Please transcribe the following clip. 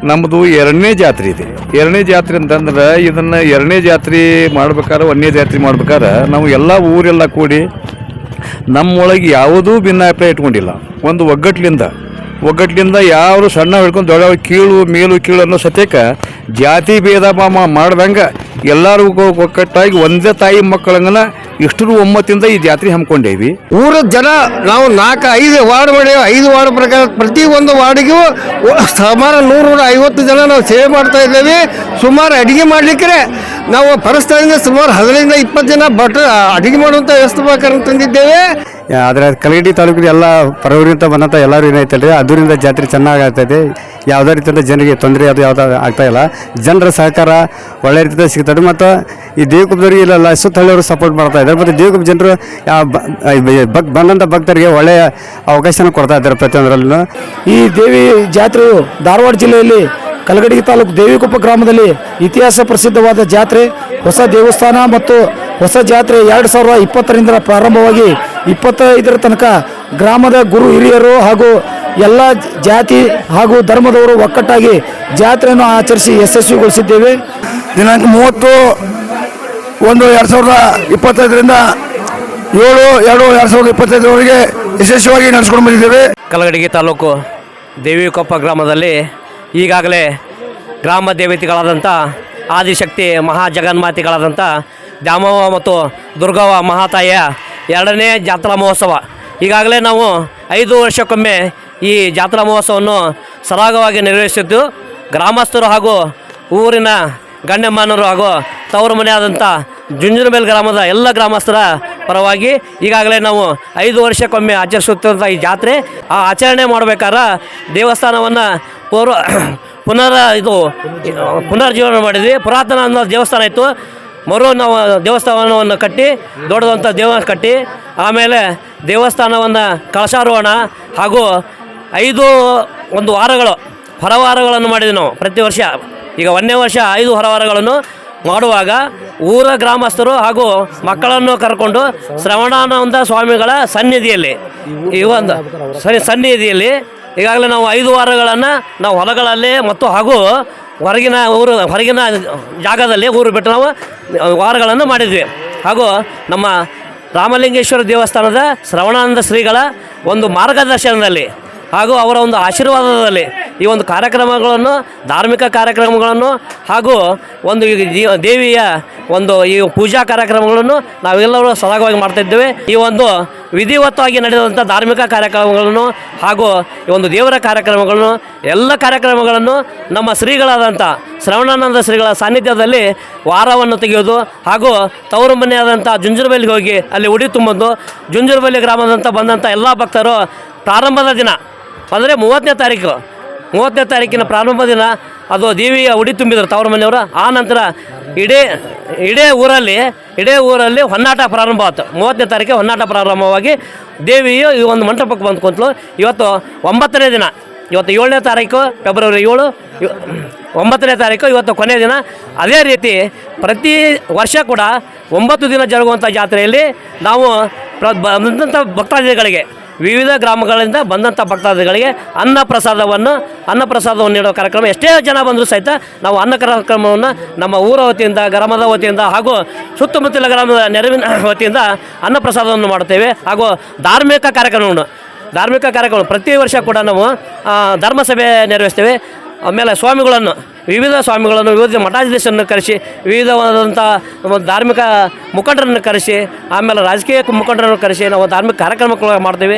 ನಮ್ಮದು ಎರಡನೇ ಜಾತ್ರೆ ಇದೆ. ಎರಡನೇ ಜಾತ್ರೆ ಅಂತಂದ್ರೆ ಇದನ್ನು ಎರಡನೇ ಜಾತ್ರೆ ಮಾಡ್ಬೇಕಾದ್ರೆ ಒಂದನೇ ಜಾತ್ರೆ ಮಾಡ್ಬೇಕಾದ್ರೆ ನಾವು ಎಲ್ಲ ಊರೆಲ್ಲ ಕೂಡಿ ನಮ್ಮೊಳಗೆ ಯಾವುದೂ ಭಿನ್ನಾಭಿಪ್ರಾಯ ಇಟ್ಕೊಂಡಿಲ್ಲ. ಒಂದು ಒಗ್ಗಟ್ಲಿಂದ ಯಾರು ಸಣ್ಣ ಹಿಡ್ಕೊಂಡು ದೊಡ್ಡ ಕೀಳು ಮೇಲು ಕೀಳು ಅನ್ನೋ ಸತ್ಯಕ್ಕೆ ಜಾತಿ ಭೇದ ಮಾಡ್ದಂಗೆ ಎಲ್ಲರೂ ಒಕ್ಕಟ್ಟಾಗಿ ಒಂದೇ ತಾಯಿ ಮಕ್ಕಳಂಗನ ಇಷ್ಟರು ಒಮ್ಮತ್ತಿಂದ ಈ ಜಾತ್ರೆ ಹಮ್ಮಿಕೊಂಡೇವಿ. ಊರ ಜನ ನಾವು 4-5 ವಾರ್ಡ್ ಮಾಡೇವೆ. 5 ವಾರ್ಡ್ ಪ್ರಕಾರ ಪ್ರತಿಯೊಂದು ವಾರ್ಡಿಗೂ ಸುಮಾರು 100-150 ಜನ ನಾವು ಸೇವೆ ಮಾಡ್ತಾ ಇದ್ದೇವೆ. ಸುಮಾರು ಅಡುಗೆ ಮಾಡಲಿಕ್ಕೆ ನಾವು ಪರಸ್ಥಳದಿಂದ ಸುಮಾರು 15-20 ಜನ ಅಡುಗೆ ಮಾಡುವಂಥ ವ್ಯವಸ್ಥೆ ತಂದಿದ್ದೇವೆ. ಆದರೆ ಕಲಗಡಿ ತಾಲೂಕಿನ ಎಲ್ಲ ಪರವರಿಂದ ಬಂದಂಥ ಎಲ್ಲರೂ ಏನೈತಲ್ಲ ರೀ, ಅದರಿಂದ ಜಾತ್ರೆ ಚೆನ್ನಾಗಿ ಆಗ್ತೈತೆ. ಯಾವುದೇ ರೀತಿಯಿಂದ ಜನರಿಗೆ ತೊಂದರೆ ಅದು ಯಾವುದೂ ಆಗ್ತಾಯಿಲ್ಲ. ಜನರ ಸಹಕಾರ ಒಳ್ಳೆ ರೀತಿಯಿಂದ ಸಿಗ್ತದೆ. ಮತ್ತು ಈ ದೇವಕುಪ್ಪದವ್ರಿಗೆ ಇಲ್ಲೆಲ್ಲ ಸುತ್ತಹಳ್ಳಿಯವರು ಸಪೋರ್ಟ್ ಮಾಡ್ತಾ ಇದ್ದಾರೆ. ಮತ್ತು ದೇವಕುಪ್ಪ ಜನರು ಬಂದಂಥ ಭಕ್ತರಿಗೆ ಒಳ್ಳೆಯ ಅವಕಾಶನ ಕೊಡ್ತಾ ಇದ್ದಾರೆ ಪ್ರತಿಯೊಂದರಲ್ಲೂ. ಈ ದೇವಿ ಜಾತ್ರೆಯು ಧಾರವಾಡ ಜಿಲ್ಲೆಯಲ್ಲಿ ಕಲಗಡಿ ತಾಲೂಕು ದೇವಿಕೊಪ್ಪ ಗ್ರಾಮದಲ್ಲಿ ಇತಿಹಾಸ ಪ್ರಸಿದ್ಧವಾದ ಜಾತ್ರೆ. ಹೊಸ ದೇವಸ್ಥಾನ ಮತ್ತು ಹೊಸ ಜಾತ್ರೆ 2020ರಿಂದ ಪ್ರಾರಂಭವಾಗಿ 25ರ ತನಕ ಗ್ರಾಮದ ಗುರು ಹಿರಿಯರು ಹಾಗೂ ಎಲ್ಲ ಜಾತಿ ಹಾಗೂ ಧರ್ಮದವರು ಒಕ್ಕಟ್ಟಾಗಿ ಜಾತ್ರೆಯನ್ನು ಆಚರಿಸಿ ಯಶಸ್ವಿಗೊಳಿಸಿದ್ದೇವೆ. ದಿನಾಂಕ 30/1/2025ರಿಂದ 7/2/2025ವರೆಗೆ ಯಶಸ್ವಿಯಾಗಿ ನಡೆಸ್ಕೊಂಡು ಬಂದಿದ್ದೇವೆ. ಕಲಗಡಿ ತಾಲೂಕು ದೇವಿಕೊಪ್ಪ ಗ್ರಾಮದಲ್ಲಿ ಈಗಾಗಲೇ ಗ್ರಾಮ ದೇವತೆಗಳಾದಂಥ ಆದಿಶಕ್ತಿ ಮಹಾಜಗನ್ಮಾತೆಗಳಾದಂಥ ದ್ಯಾಮವ್ವ ಮತ್ತು ದುರ್ಗವ್ವ ಮಹಾತಾಯಿಯ 2ನೇ ಜಾತ್ರಾ ಮಹೋತ್ಸವ ಈಗಾಗಲೇ ನಾವು 5 ವರ್ಷಕ್ಕೊಮ್ಮೆ ಈ ಜಾತ್ರಾ ಮಹೋತ್ಸವವನ್ನು ಸರಾಗವಾಗಿ ನಿರ್ವಹಿಸಿದ್ದು ಗ್ರಾಮಸ್ಥರು ಹಾಗೂ ಊರಿನ ಗಣ್ಯಮಾನ್ಯರು ಹಾಗೂ ತವರು ಮನೆಯಾದಂಥ ಜುಂಜನಬೇಲ್ ಗ್ರಾಮದ ಎಲ್ಲ ಗ್ರಾಮಸ್ಥರ ಪರವಾಗಿ ಈಗಾಗಲೇ ನಾವು 5 ವರ್ಷಕ್ಕೊಮ್ಮೆ ಆಚರಿಸುತ್ತಿರುವಂಥ ಈ ಜಾತ್ರೆ ಆಚರಣೆ ಮಾಡಬೇಕಾದ್ರೆ ದೇವಸ್ಥಾನವನ್ನು ಪುನರ್ಜೀವನ ಮಾಡಿದ್ವಿ. ಪುರಾತನ ಅನ್ನೋ ದೇವಸ್ಥಾನ ಇತ್ತು, ನಾವು ದೇವಸ್ಥಾನವನ್ನು ಕಟ್ಟಿ ದೊಡ್ಡದಂಥ ದೇವಸ್ಥಾನ ಕಟ್ಟಿ ಆಮೇಲೆ ದೇವಸ್ಥಾನವನ್ನು ಕಳಶಾರೋಹಣ ಹಾಗೂ 5 ವಾರಗಳು ಹೊರವಾರಗಳನ್ನು ಮಾಡಿದ್ವಿ ನಾವು ಪ್ರತಿ ವರ್ಷ. ಈಗ 1ನೇ ವರ್ಷ 5 ಹೊರವಾರಗಳನ್ನು ಮಾಡುವಾಗ ಊರ ಗ್ರಾಮಸ್ಥರು ಹಾಗೂ ಮಕ್ಕಳನ್ನು ಕರ್ಕೊಂಡು ಶ್ರವಣಾನಂದ ಸ್ವಾಮಿಗಳ ಸನ್ನಿಧಿಯಲ್ಲಿ ಸನ್ನಿಧಿಯಲ್ಲಿ ಈಗಾಗಲೇ ನಾವು 5 ವಾರಗಳನ್ನು ನಾವು ಹೊಲಗಳಲ್ಲೇ ಮತ್ತು ಹಾಗೂ ಹೊರಗಿನ ಜಾಗದಲ್ಲಿ ಊರು ಬಿಟ್ಟು ನಾವು ವಾರಗಳನ್ನು ಮಾಡಿದ್ವಿ. ಹಾಗೂ ನಮ್ಮ ರಾಮಲಿಂಗೇಶ್ವರ ದೇವಸ್ಥಾನದ ಶ್ರವಣಾನಂದ ಶ್ರೀಗಳ ಒಂದು ಮಾರ್ಗದರ್ಶನದಲ್ಲಿ ಹಾಗೂ ಅವರ ಒಂದು ಆಶೀರ್ವಾದದಲ್ಲಿ ಈ ಒಂದು ಕಾರ್ಯಕ್ರಮಗಳನ್ನು ಧಾರ್ಮಿಕ ಕಾರ್ಯಕ್ರಮಗಳನ್ನು ಹಾಗೂ ಒಂದು ದೇವಿಯ ಈ ಪೂಜಾ ಕಾರ್ಯಕ್ರಮಗಳನ್ನು ನಾವೆಲ್ಲರೂ ಸರಾಗವಾಗಿ ಮಾಡ್ತಾಯಿದ್ದೇವೆ. ಈ ಒಂದು ವಿಧಿವತ್ತವಾಗಿ ನಡೆದಂಥ ಧಾರ್ಮಿಕ ಕಾರ್ಯಕ್ರಮಗಳನ್ನು ಹಾಗೂ ಈ ಒಂದು ದೇವರ ಕಾರ್ಯಕ್ರಮಗಳನ್ನು ಎಲ್ಲ ಕಾರ್ಯಕ್ರಮಗಳನ್ನು ನಮ್ಮ ಶ್ರೀಗಳಾದಂಥ ಶ್ರವಣಾನಂದ ಶ್ರೀಗಳ ಸಾನ್ನಿಧ್ಯದಲ್ಲಿ ವಾರವನ್ನು ತೆಗೆಯೋದು ಹಾಗೂ ತವರು ಮನೆಯಾದಂಥ ಜುಂಜನಬೇಲಿಗೆ ಹೋಗಿ ಅಲ್ಲಿ ಉಡಿ ತುಂಬೋದು. ಜುಂಜನಬೇಲಿ ಗ್ರಾಮದಂಥ ಬಂದಂಥ ಎಲ್ಲ ಭಕ್ತರು ಪ್ರಾರಂಭದ ದಿನ ಅಂದರೆ 30ನೇ ತಾರೀಕಿನ ಪ್ರಾರಂಭ ದಿನ ಅದು ದೇವಿಯ ಉಡಿ ತುಂಬಿದರು ತವರು ಮನೆಯವರು. ಆ ನಂತರ ಇಡೀ ಊರಲ್ಲಿ ಹೊನ್ನಾಟ ಪ್ರಾರಂಭ ಆಯ್ತು. 30ನೇ ತಾರೀಕಿಗೆ ಹೊನ್ನಾಟ ಪ್ರಾರಂಭವಾಗಿ ದೇವಿಯು ಈ ಒಂದು ಮಂಟಪಕ್ಕೆ ಬಂದು ಕುಂತಳು. ಇವತ್ತು 9ನೇ ದಿನ, ಇವತ್ತು 7ನೇ ತಾರೀಕು ಫೆಬ್ರವರಿ 7, 9ನೇ ತಾರೀಕು ಇವತ್ತು ಕೊನೆಯ ದಿನ. ಅದೇ ರೀತಿ ಪ್ರತಿ ವರ್ಷ ಕೂಡ 9 ದಿನ ಜರುಗುವಂಥ ಜಾತ್ರೆಯಲ್ಲಿ ನಾವು ಬಂದಂಥ ಭಕ್ತಾದಿಗಳಿಗೆ ವಿವಿಧ ಗ್ರಾಮಗಳಿಂದ ಬಂದಂಥ ಭಕ್ತಾದಿಗಳಿಗೆ ಅನ್ನಪ್ರಸಾದವನ್ನು ನೀಡೋ ಕಾರ್ಯಕ್ರಮ. ಎಷ್ಟೇ ಜನ ಬಂದರೂ ಸಹಿತ ನಾವು ಅನ್ನ ಕಾರ್ಯಕ್ರಮವನ್ನು ನಮ್ಮ ಊರ ವತಿಯಿಂದ, ಗ್ರಾಮದ ವತಿಯಿಂದ ಹಾಗೂ ಸುತ್ತಮುತ್ತಲ ಗ್ರಾಮದ ನೆರವಿನ ವತಿಯಿಂದ ಅನ್ನಪ್ರಸಾದವನ್ನು ಮಾಡುತ್ತೇವೆ. ಹಾಗೂ ಧಾರ್ಮಿಕ ಕಾರ್ಯಕ್ರಮ ಪ್ರತಿ ವರ್ಷ ಕೂಡ ನಾವು ಧರ್ಮಸಭೆ ನೆರವೇರಿಸ್ತೇವೆ. ಆಮೇಲೆ ವಿವಿಧ ಸ್ವಾಮಿಗಳನ್ನು ವಿವಿಧ ಮಠಾಧೀಶರನ್ನು ಕರೆಸಿ, ವಿವಿಧವಾದಂಥ ಧಾರ್ಮಿಕ ಮುಖಂಡರನ್ನು ಕರೆಸಿ, ಆಮೇಲೆ ರಾಜಕೀಯ ಮುಖಂಡರನ್ನು ಕರೆಸಿ ನಾವು ಧಾರ್ಮಿಕ ಕಾರ್ಯಕ್ರಮಗಳು ಮಾಡ್ತೇವೆ.